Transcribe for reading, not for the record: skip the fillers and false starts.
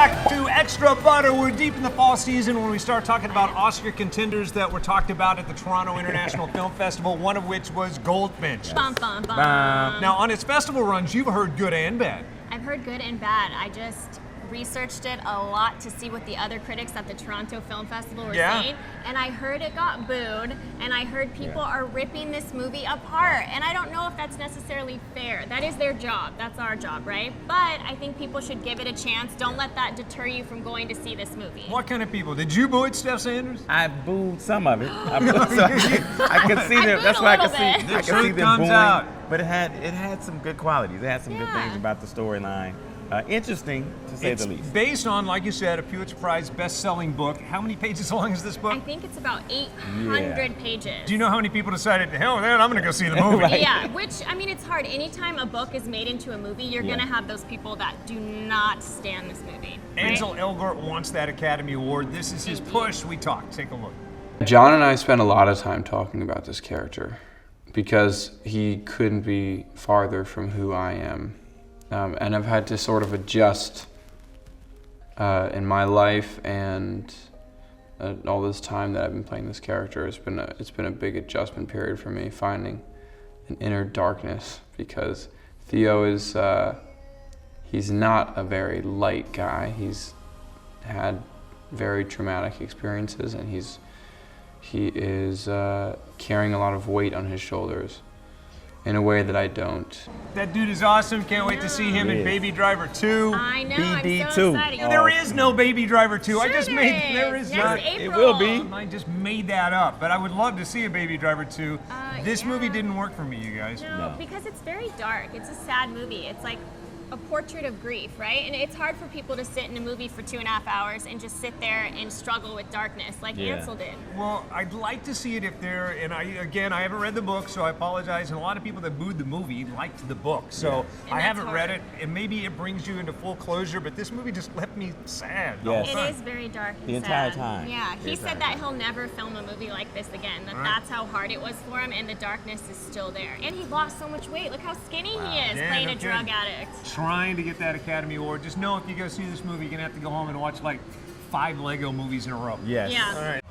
back to Extra Butter. We're deep in the fall season when we start talking about Oscar contenders that were talked about at the Toronto International Film Festival, one of which was Goldfinch. Bum, bum, bum. Now, on its festival runs, you've heard good and bad. I've heard good and bad. I just researched it a lot to see what the other critics at the Toronto Film Festival were saying, and I heard it got booed, and I heard people are ripping this movie apart, and I don't know if that's necessarily fair. That is their job. That's our job, right? But I think people should give it a chance. Don't let that deter you from going to see this movie. What kind of people? Did you boo it, Steph Sanders? I booed some of it. I could see them. That's why I could see. I could see them booing. Out. But it had some good qualities. It had some good things about the storyline. Interesting, to say the least. Based on, like you said, a Pulitzer Prize best-selling book. How many pages long is this book? I think it's about 800 pages. Do you know how many people decided, hell, man, I'm going to go see the movie? Right. Yeah, which, I mean, it's hard. Anytime a book is made into a movie, you're going to have those people that do not stand this movie. Right? Ansel Elgort wants that Academy Award. This is his push. We talk. Take a look. John and I spent a lot of time talking about this character because he couldn't be farther from who I am. And I've had to sort of adjust in my life, and all this time that I've been playing this character, it's been a big adjustment period for me, finding an inner darkness, because Theo is he's not a very light guy. He's had very traumatic experiences, and he is carrying a lot of weight on his shoulders in a way that I don't. That dude is awesome. Can't wait to see him in Baby Driver 2. I know, BD2. I'm so excited. There is no Baby Driver 2. Sure I just made, there is Next not. April. It will be. I just made that up, but I would love to see a Baby Driver 2. This movie yeah. didn't work for me, you guys. No, because it's very dark. It's a sad movie. It's like a portrait of grief, right? And it's hard for people to sit in a movie for 2.5 hours and just sit there and struggle with darkness like Ansel did. Well, I'd like to see it if there, and I haven't read the book, so I apologize. And a lot of people that booed the movie liked the book, so I haven't read it. And maybe it brings you into full closure, but this movie just left me sad. Yes. It is very dark and The entire sad. time. Yeah, he said that he'll never film a movie like this again. That's how hard it was for him, and the darkness is still there. And he lost so much weight. Look how skinny he is, playing a drug addict. Trying to get that Academy Award. Just know if you go see this movie, you're gonna have to go home and watch like 5 Lego movies in a row. Yes. Yeah. All right.